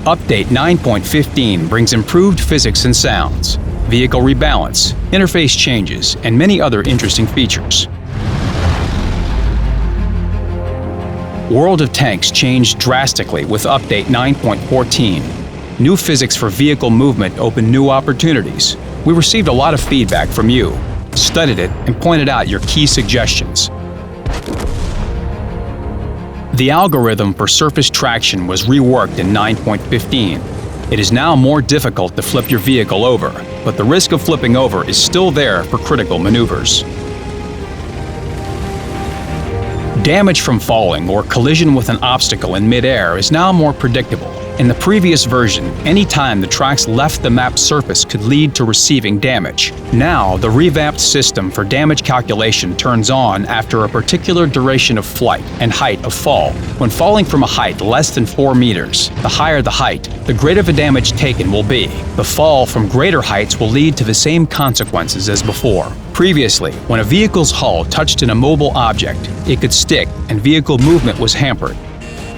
Update 9.15 brings improved physics and sounds, vehicle rebalance, interface changes, and many other interesting features. World of Tanks changed drastically with Update 9.14. New physics for vehicle movement opened new opportunities. We received a lot of feedback from you, studied it, and pointed out your key suggestions. The algorithm for surface traction was reworked in 9.15. It is now more difficult to flip your vehicle over, but the risk of flipping over is still there for critical maneuvers. Damage from falling or collision with an obstacle in midair is now more predictable. In the previous version, any time the tracks left the map's surface could lead to receiving damage. Now, the revamped system for damage calculation turns on after a particular duration of flight and height of fall. When falling from a height less than 4 meters, the higher the height, the greater the damage taken will be. The fall from greater heights will lead to the same consequences as before. Previously, when a vehicle's hull touched an immobile object, it could stick and vehicle movement was hampered.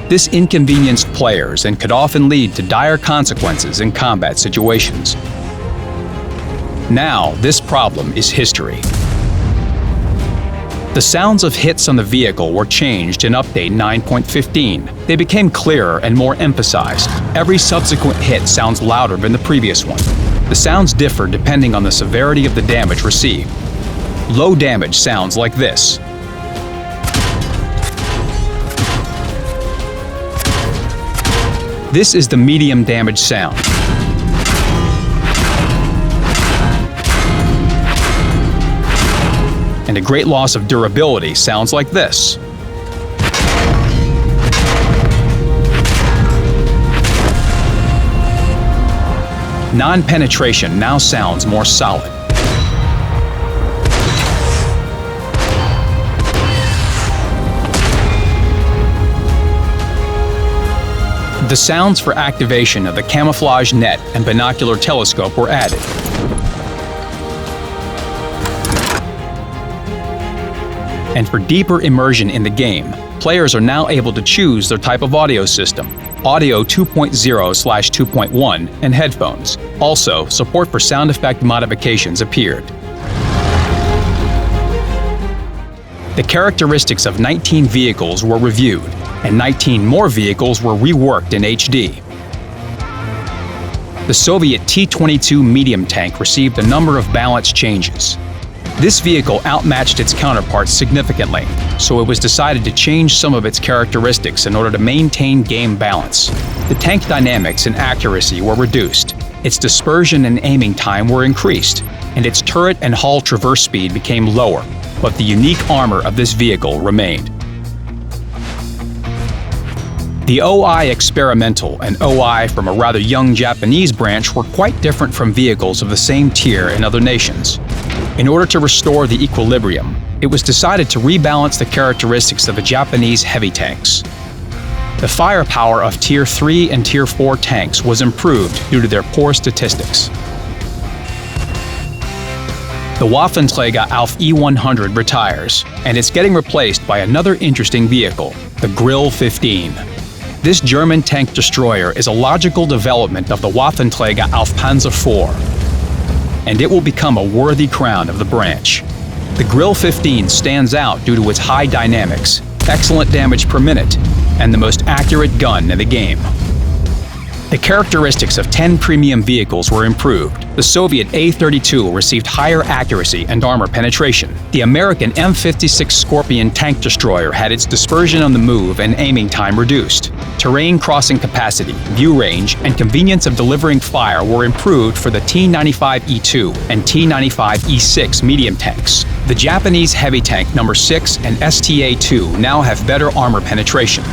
This inconvenienced players and could often lead to dire consequences in combat situations. Now, this problem is history. The sounds of hits on the vehicle were changed in Update 9.15. They became clearer and more emphasized. Every subsequent hit sounds louder than the previous one. The sounds differ depending on the severity of the damage received. Low damage sounds like this. This is the medium damage sound. And a great loss of durability sounds like this. Non-penetration now sounds more solid. The sounds for activation of the camouflage net and binocular telescope were added. And for deeper immersion in the game, players are now able to choose their type of audio system, Audio 2.0/2.1, and headphones. Also, support for sound effect modifications appeared. The characteristics of 19 vehicles were reviewed, and 19 more vehicles were reworked in HD. The Soviet T-22 medium tank received a number of balance changes. This vehicle outmatched its counterparts significantly, so it was decided to change some of its characteristics in order to maintain game balance. The tank dynamics and accuracy were reduced, its dispersion and aiming time were increased, and its turret and hull traverse speed became lower, but the unique armor of this vehicle remained. The OI Experimental and OI from a rather young Japanese branch were quite different from vehicles of the same tier in other nations. In order to restore the equilibrium, it was decided to rebalance the characteristics of the Japanese heavy tanks. The firepower of Tier 3 and Tier 4 tanks was improved due to their poor statistics. The Waffenträger Auf E100 retires, and it's getting replaced by another interesting vehicle, the Grill 15. This German tank destroyer is a logical development of the Waffenträger Auf Panzer IV, and it will become a worthy crown of the branch. The Grill 15 stands out due to its high dynamics, excellent damage per minute, and the most accurate gun in the game. The characteristics of 10 premium vehicles were improved. The Soviet A-32 received higher accuracy and armor penetration. The American M56 Scorpion tank destroyer had its dispersion on the move and aiming time reduced. Terrain crossing capacity, view range, and convenience of delivering fire were improved for the T-95E2 and T-95E6 medium tanks. The Japanese heavy tank No. 6 and STA-2 now have better armor penetration.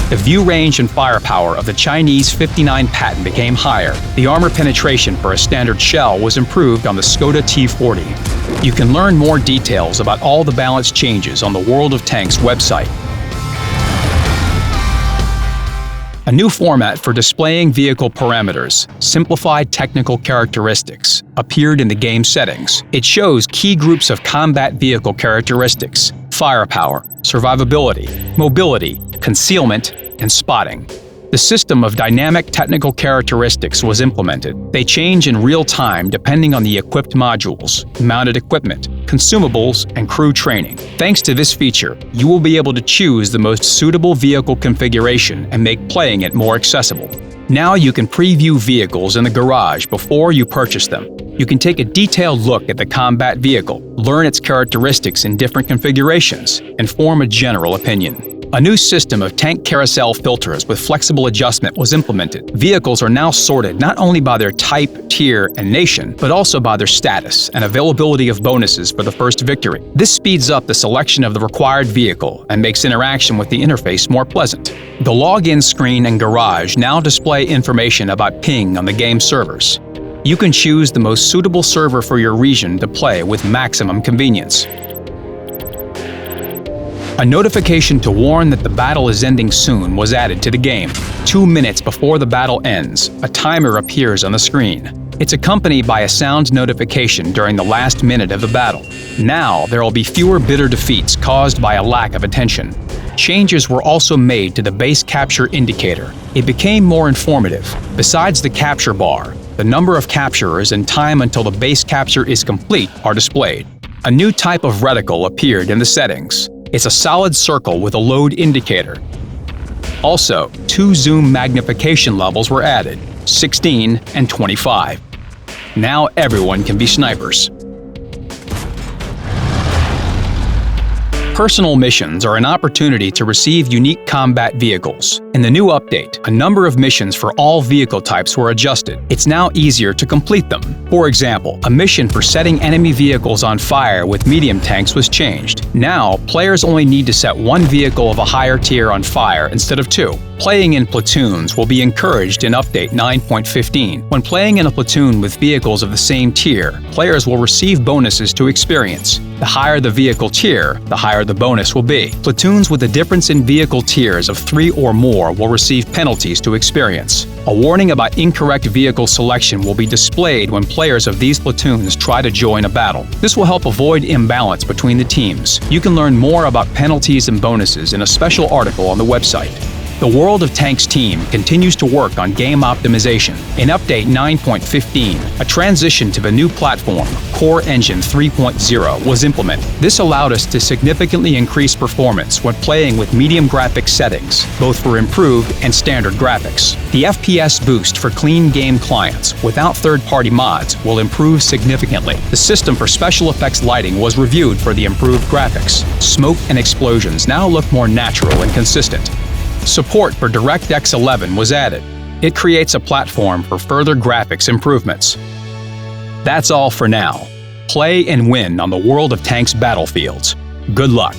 The view range and firepower of the Chinese 59 Patton became higher. The armor penetration for a standard shell was improved on the Skoda T40. You can learn more details about all the balance changes on the World of Tanks website. A new format for displaying vehicle parameters, simplified technical characteristics, appeared in the game settings. It shows key groups of combat vehicle characteristics: firepower, survivability, mobility, concealment, and spotting. The system of dynamic technical characteristics was implemented. They change in real time depending on the equipped modules, mounted equipment, consumables, and crew training. Thanks to this feature, you will be able to choose the most suitable vehicle configuration and make playing it more accessible. Now you can preview vehicles in the garage before you purchase them. You can take a detailed look at the combat vehicle, learn its characteristics in different configurations, and form a general opinion. A new system of tank carousel filters with flexible adjustment was implemented. Vehicles are now sorted not only by their type, tier, and nation, but also by their status and availability of bonuses for the first victory. This speeds up the selection of the required vehicle and makes interaction with the interface more pleasant. The login screen and garage now display information about ping on the game servers. You can choose the most suitable server for your region to play with maximum convenience. A notification to warn that the battle is ending soon was added to the game. 2 minutes before the battle ends, a timer appears on the screen. It's accompanied by a sound notification during the last minute of the battle. Now, there will be fewer bitter defeats caused by a lack of attention. Changes were also made to the base capture indicator. It became more informative. Besides the capture bar, the number of capturers and time until the base capture is complete are displayed. A new type of reticle appeared in the settings. It's a solid circle with a load indicator. Also, 2 zoom magnification levels were added, 16 and 25. Now everyone can be snipers. Personal missions are an opportunity to receive unique combat vehicles. In the new update, a number of missions for all vehicle types were adjusted. It's now easier to complete them. For example, a mission for setting enemy vehicles on fire with medium tanks was changed. Now, players only need to set 1 vehicle of a higher tier on fire instead of 2. Playing in platoons will be encouraged in Update 9.15. When playing in a platoon with vehicles of the same tier, players will receive bonuses to experience. The higher the vehicle tier, the higher the bonus will be. Platoons with a difference in vehicle tiers of 3 or more will receive penalties to experience. A warning about incorrect vehicle selection will be displayed when players of these platoons try to join a battle. This will help avoid imbalance between the teams. You can learn more about penalties and bonuses in a special article on the website. The World of Tanks team continues to work on game optimization. In Update 9.15, a transition to the new platform, Core Engine 3.0, was implemented. This allowed us to significantly increase performance when playing with medium graphics settings, both for improved and standard graphics. The FPS boost for clean game clients without third-party mods will improve significantly. The system for special effects lighting was reviewed for the improved graphics. Smoke and explosions now look more natural and consistent. Support for DirectX 11 was added. It creates a platform for further graphics improvements. That's all for now. Play and win on the World of Tanks battlefields. Good luck!